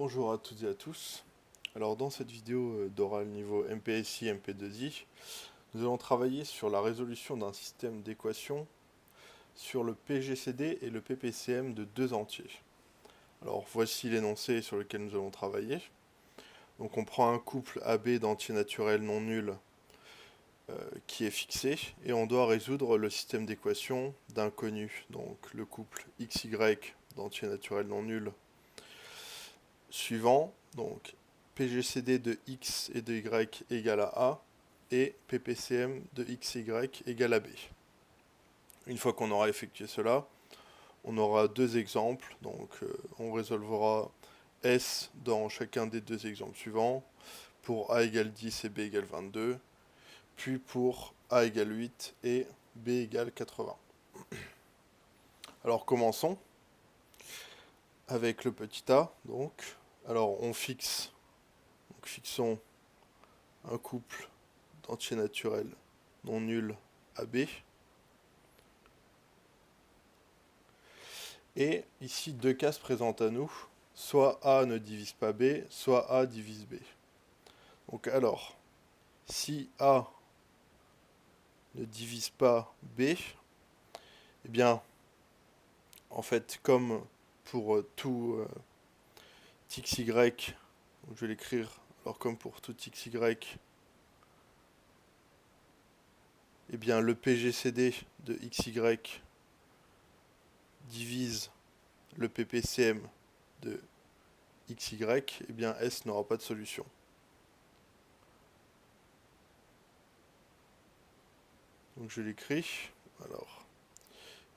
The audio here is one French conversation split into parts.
Bonjour à toutes et à tous. Alors dans cette vidéo d'oral niveau MPSI MP2I, nous allons travailler sur la résolution d'un système d'équations sur le PGCD et le PPCM de deux entiers. Alors voici l'énoncé sur lequel nous allons travailler. Donc on prend un couple AB d'entiers naturels non nuls qui est fixé et on doit résoudre le système d'équations d'inconnus. Donc le couple XY d'entiers naturels non nuls suivant, donc PGCD de x et de y égale à a, et PPCM de x et y égale à b. Une fois qu'on aura effectué cela, on aura deux exemples, donc on résolvera S dans chacun des deux exemples suivants, pour A égale 10 et B égale 22, puis pour A égale 8 et B égale 80. Alors commençons avec le petit a, donc. Alors on fixe, donc fixons un couple d'entiers naturels non nuls à B. Et ici, deux cas se présentent à nous. Soit A ne divise pas B, soit A divise B. Donc alors, si A ne divise pas B, eh bien, en fait, comme pour tout xy, donc je vais l'écrire, alors comme pour tout xy, eh bien, le PGCD de xy divise le PPCM de xy, eh bien S n'aura pas de solution. Donc je l'écris. Alors,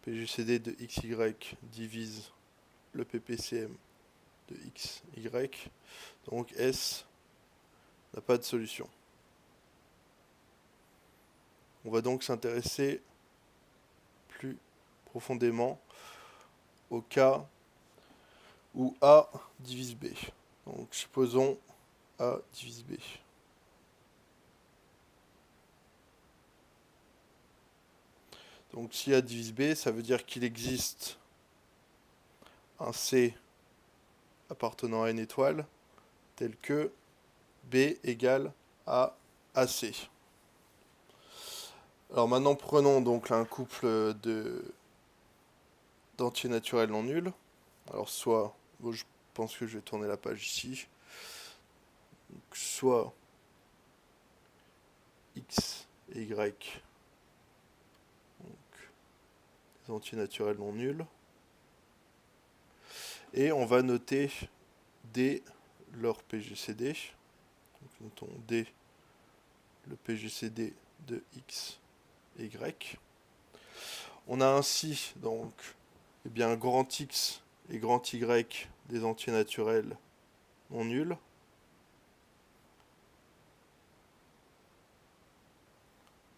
PGCD de XY divise le PPCM de XY. Donc S n'a pas de solution. On va donc s'intéresser plus profondément au cas où A divise B. Donc supposons A divise B. Donc si A divise B, ça veut dire qu'il existe un C appartenant à une étoile tel que B égale à AC. Alors maintenant prenons donc un couple d'entiers naturels non nuls. Alors soit, bon, je pense que je vais tourner la page ici. Donc, soit x et y, donc des entiers naturels non nuls. Et on va noter D leur PGCD. Donc notons D le PGCD de x et y. On a ainsi donc eh bien, grand X et grand Y des entiers naturels non nuls.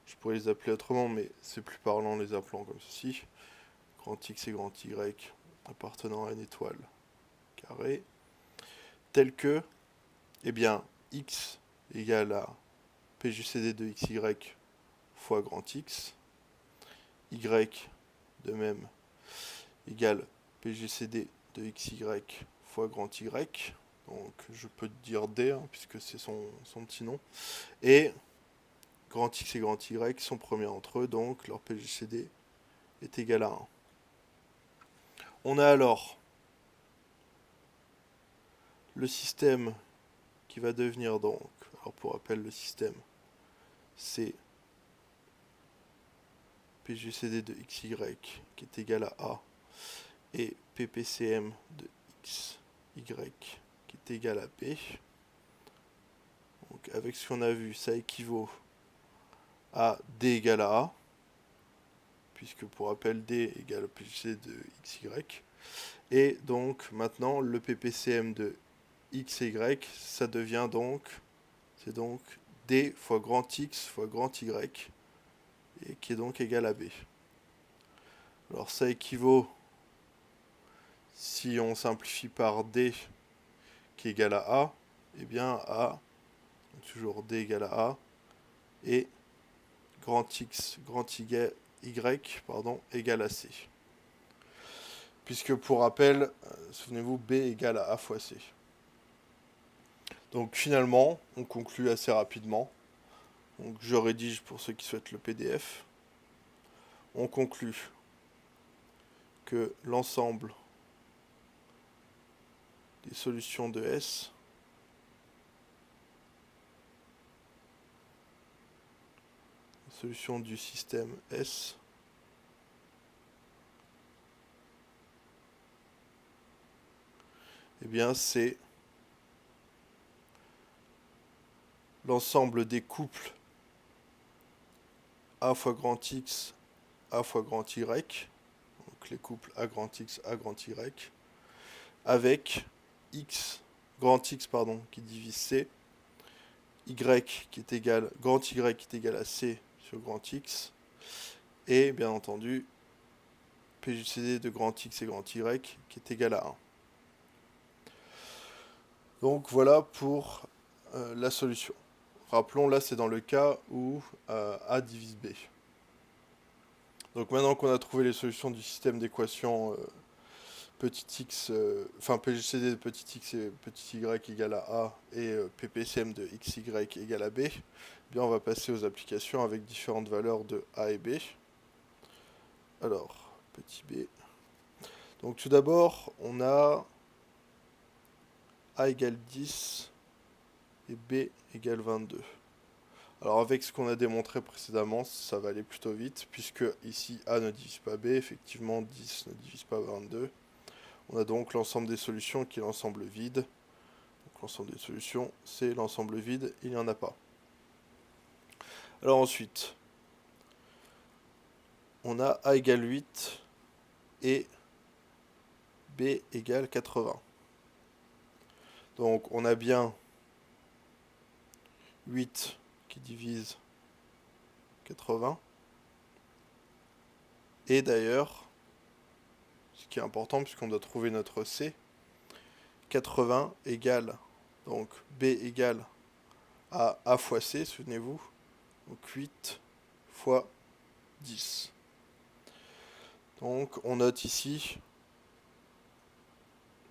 Je pourrais les appeler autrement, mais c'est plus parlant les appelant comme ceci. Grand X et grand Y appartenant à une étoile carrée. Tel que, eh bien, X égale à PGCD de XY fois grand X. Y, de même, égale PGCD de XY fois grand Y. Donc je peux dire D, hein, puisque c'est son petit nom. Et grand X et grand Y sont premiers entre eux, donc leur PGCD est égal à 1. On a alors le système qui va devenir donc, alors pour rappel le système, c'est PGCD de XY qui est égal à A et PPCM de XY qui est égal à B. Donc avec ce qu'on a vu, ça équivaut à D égale à A, puisque pour rappel D égale au PGCD de XY. Et donc maintenant le PPCM de X et Y, ça devient donc, c'est donc D fois grand X fois grand Y, et qui est donc égal à B. Alors ça équivaut, si on simplifie par D qui est égal à A, et bien à, toujours D égale à A, et grand X, grand Y, pardon, égale à C. Puisque pour rappel, souvenez-vous, B égale à A fois C. Donc finalement, on conclut assez rapidement. Donc je rédige pour ceux qui souhaitent le PDF. On conclut que l'ensemble des solutions de S solution du système S eh bien c'est l'ensemble des couples A fois grand X, A fois grand Y, donc les couples A grand X, A grand Y, avec X, grand X pardon, qui divise C, Y qui est égal, grand Y qui est égal à C sur grand X, et bien entendu PJCD de grand X et grand Y qui est égal à 1. Donc voilà pour la solution. Rappelons, là c'est dans le cas où A divise B. Donc maintenant qu'on a trouvé les solutions du système d'équations petit x, enfin PGCD de petit x et petit y égale à A et PPCM de xy égale à B, eh bien on va passer aux applications avec différentes valeurs de A et B. Alors, petit b. Donc tout d'abord, on a A égale 10 et B égale 22. Alors avec ce qu'on a démontré précédemment, ça va aller plutôt vite, puisque ici A ne divise pas B, effectivement 10 ne divise pas 22. On a donc l'ensemble des solutions qui est l'ensemble vide. Donc l'ensemble des solutions, c'est l'ensemble vide, il n'y en a pas. Alors ensuite, on a A égale 8 et B égale 80. Donc on a bien 8 qui divise 80. Et d'ailleurs, ce qui est important puisqu'on doit trouver notre C, 80 égale, donc B égale à A fois C, souvenez-vous, donc 8 fois 10. Donc on note ici,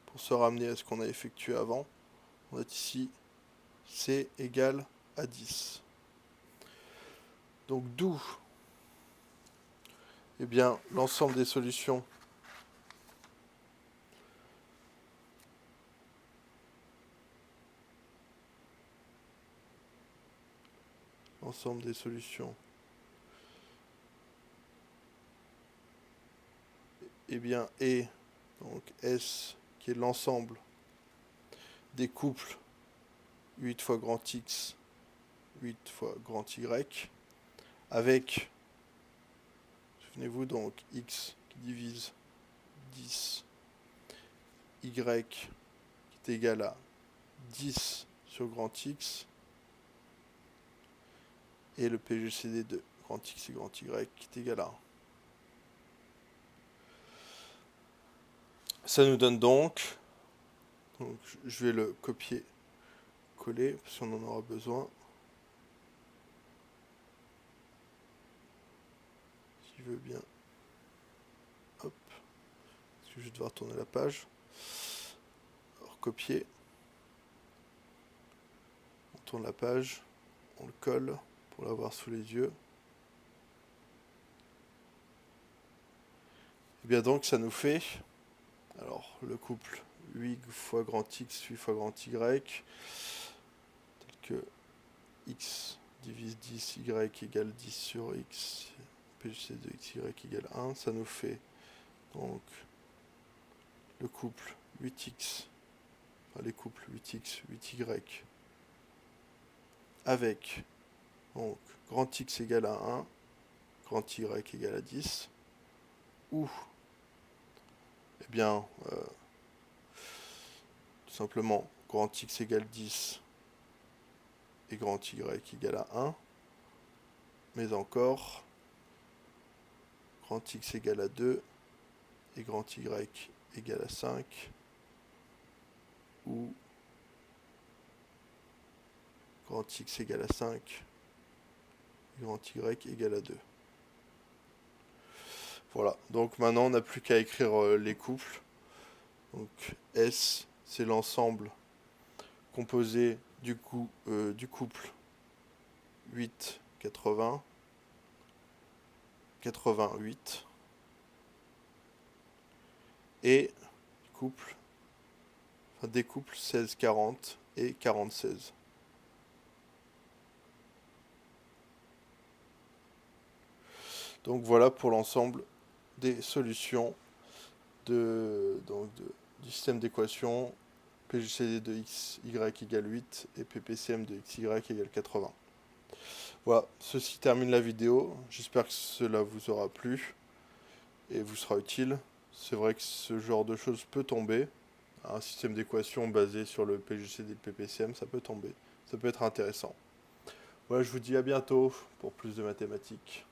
pour se ramener à ce qu'on a effectué avant, on note ici C égale à 10. Donc d'où eh bien l'ensemble des solutions eh bien est donc S qui est l'ensemble des couples 8 fois grand X, 8 fois grand Y, avec, souvenez-vous donc, X qui divise 10, Y qui est égal à 10 sur grand X, et le PGCD de grand X et grand Y qui est égal à 1. Ça nous donne donc je vais le copier-coller, parce qu'on en aura besoin. Si je veux bien. Hop. Parce que je vais devoir tourner la page. Alors, copier. On tourne la page. On le colle pour l'avoir sous les yeux. Et bien donc, ça nous fait... Alors, le couple 8 fois grand X, 8 fois grand Y, tel que X divise 10, Y égale 10 sur X, PGC de XY égale 1, ça nous fait donc le couple 8X, enfin les couples 8X, 8Y, avec donc grand X égale à 1, grand Y égale à 10, ou eh bien tout simplement grand X égale 10 et grand Y égale à 1, mais encore grand X égale à 2 et grand Y égale à 5, ou grand X égale à 5 et grand Y égale à 2. Voilà, donc maintenant on n'a plus qu'à écrire les couples. Donc S, c'est l'ensemble composé du couple 8, 80, 88 et des couples 16, 40 et 40, 16. Donc voilà pour l'ensemble des solutions du système d'équation PGCD de x, y égale 8 et PPCM de x, y égale 80. Voilà, ceci termine la vidéo. J'espère que cela vous aura plu et vous sera utile. C'est vrai que ce genre de choses peut tomber. Un système d'équation basé sur le PGCD et le PPCM, ça peut tomber. Ça peut être intéressant. Voilà, je vous dis à bientôt pour plus de mathématiques.